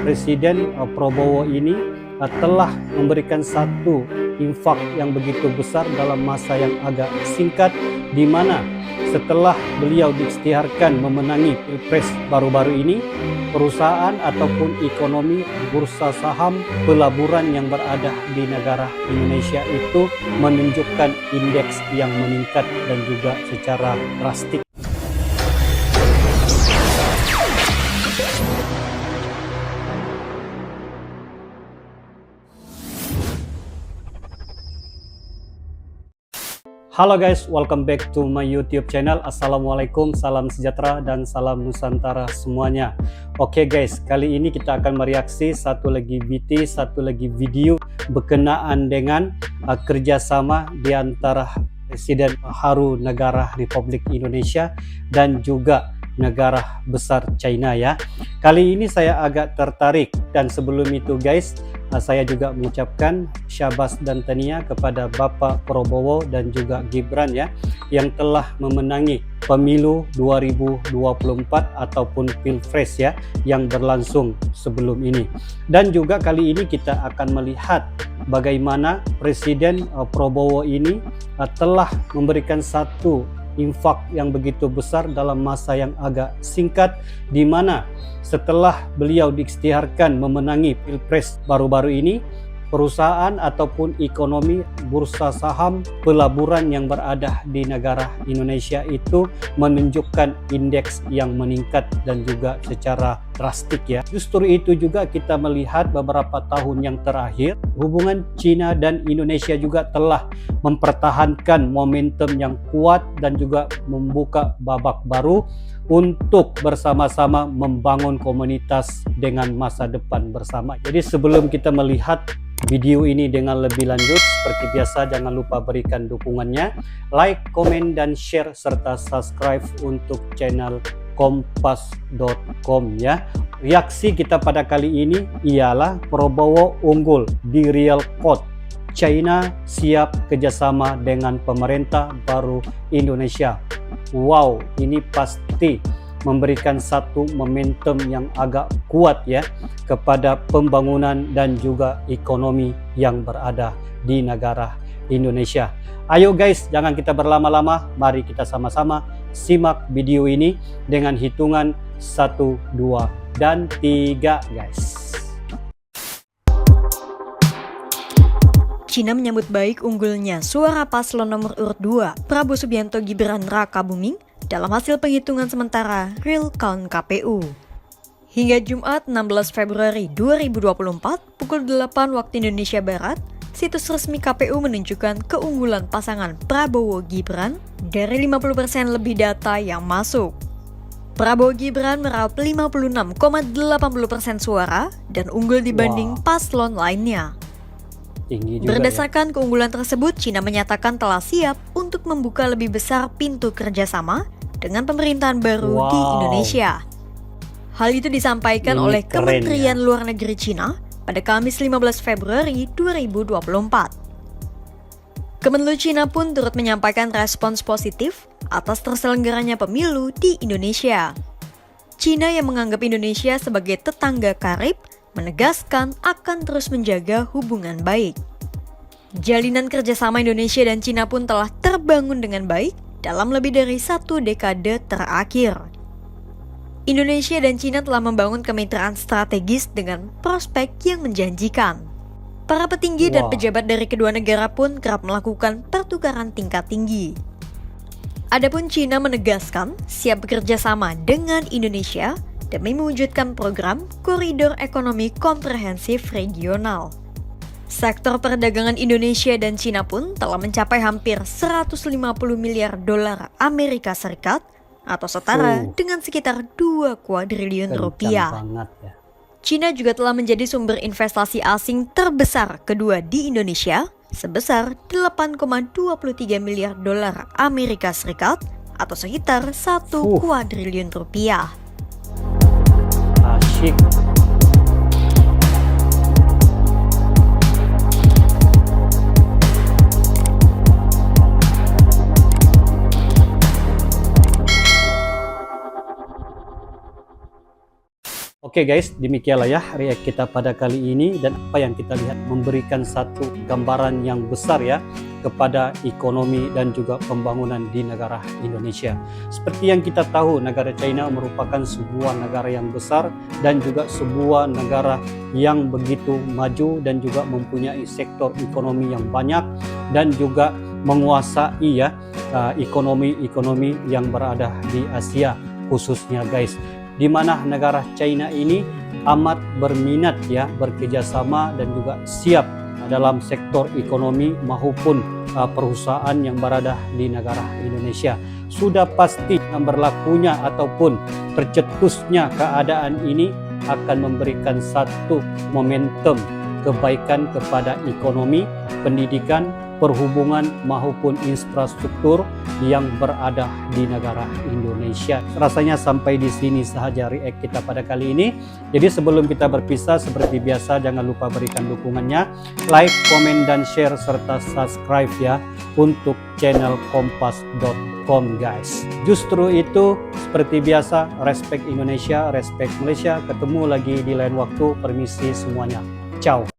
Presiden Prabowo ini telah memberikan satu infak yang begitu besar dalam masa yang agak singkat, di mana setelah beliau diikhtiarkan memenangi Pilpres baru-baru ini, perusahaan ataupun ekonomi bursa saham pelaburan yang berada di negara Indonesia itu menunjukkan indeks yang meningkat dan juga secara drastis. Halo guys, welcome back to my YouTube channel. Assalamualaikum, salam sejahtera dan salam Nusantara semuanya. Oke guys, kali ini kita akan mereaksi satu lagi video berkenaan dengan kerjasama di antara Presiden Haru Negara Republik Indonesia dan juga negara besar China ya. Kali ini saya agak tertarik, dan sebelum itu guys, saya juga mengucapkan syabas dan tahniah kepada Bapak Prabowo dan juga Gibran ya, yang telah memenangi pemilu 2024 ataupun Pilpres ya, yang berlangsung sebelum ini. Dan juga kali ini kita akan melihat bagaimana Presiden Prabowo ini telah memberikan satu infak yang begitu besar dalam masa yang agak singkat, di mana setelah beliau diikhtiarkan memenangi Pilpres baru-baru ini, perusahaan ataupun ekonomi bursa saham pelaburan yang berada di negara Indonesia itu menunjukkan indeks yang meningkat dan juga secara drastis ya. Justru itu juga kita melihat beberapa tahun yang terakhir hubungan China dan Indonesia juga telah mempertahankan momentum yang kuat dan juga membuka babak baru untuk bersama-sama membangun komunitas dengan masa depan bersama. Jadi sebelum kita melihat video ini dengan lebih lanjut, seperti biasa jangan lupa berikan dukungannya, like, komen, dan share, serta subscribe untuk channel kompas.com ya. Reaksi kita pada kali ini ialah Prabowo unggul di real code, China siap kerjasama dengan pemerintah baru Indonesia. Wow, ini pasti memberikan satu momentum yang agak kuat ya kepada pembangunan dan juga ekonomi yang berada di negara Indonesia. Ayo guys, jangan kita berlama-lama, mari kita sama-sama simak video ini dengan hitungan 1, 2, dan 3 guys. China menyambut baik unggulnya suara paslon nomor urut 2 Prabowo Subianto Gibran Raka Buming dalam hasil penghitungan sementara real count KPU. Hingga Jumat 16 Februari 2024 pukul 8 waktu Indonesia Barat, situs resmi KPU menunjukkan keunggulan pasangan Prabowo Gibran dari 50% lebih data yang masuk. Prabowo Gibran meraup 56,80% suara dan unggul dibanding paslon lainnya. Berdasarkan keunggulan tersebut, China menyatakan telah siap untuk membuka lebih besar pintu kerjasama dengan pemerintahan baru di Indonesia. Hal itu disampaikan oleh Kementerian Luar Negeri China pada Kamis 15 Februari 2024. Kemenlu China pun turut menyampaikan respons positif atas terselenggaranya pemilu di Indonesia. China yang menganggap Indonesia sebagai tetangga karib menegaskan akan terus menjaga hubungan baik. Jalinan kerjasama Indonesia dan China pun telah terbangun dengan baik dalam lebih dari 1 dekade terakhir. Indonesia dan China telah membangun kemitraan strategis dengan prospek yang menjanjikan. Para petinggi dan pejabat dari kedua negara pun kerap melakukan pertukaran tingkat tinggi. Adapun China menegaskan siap bekerja sama dengan Indonesia demi mewujudkan program Koridor Ekonomi Komprehensif Regional. Sektor perdagangan Indonesia dan China pun telah mencapai hampir 150 miliar dolar Amerika Serikat atau setara dengan sekitar 2 kuadriliun rupiah. China juga telah menjadi sumber investasi asing terbesar kedua di Indonesia sebesar 8,23 miliar dolar Amerika Serikat atau sekitar 1 kuadriliun rupiah. Asyik. Oke guys, demikianlah ya react kita pada kali ini, dan apa yang kita lihat memberikan satu gambaran yang besar ya kepada ekonomi dan juga pembangunan di negara Indonesia. Seperti yang kita tahu, negara China merupakan sebuah negara yang besar dan juga sebuah negara yang begitu maju dan juga mempunyai sektor ekonomi yang banyak dan juga menguasai ya ekonomi yang berada di Asia khususnya guys, di mana negara China ini amat berminat ya berkerjasama dan juga siap dalam sektor ekonomi maupun perusahaan yang berada di negara Indonesia. Sudah pasti yang berlakunya ataupun tercetusnya keadaan ini akan memberikan satu momentum kebaikan kepada ekonomi, pendidikan, perhubungan maupun infrastruktur yang berada di negara Indonesia. Rasanya sampai di sini sahaja react kita pada kali ini. Jadi sebelum kita berpisah, seperti biasa jangan lupa berikan dukungannya, like, komen, dan share serta subscribe ya untuk channel kompas.com guys. Justru itu seperti biasa, respect Indonesia, respect Malaysia. Ketemu lagi di lain waktu. Permisi semuanya. Ciao.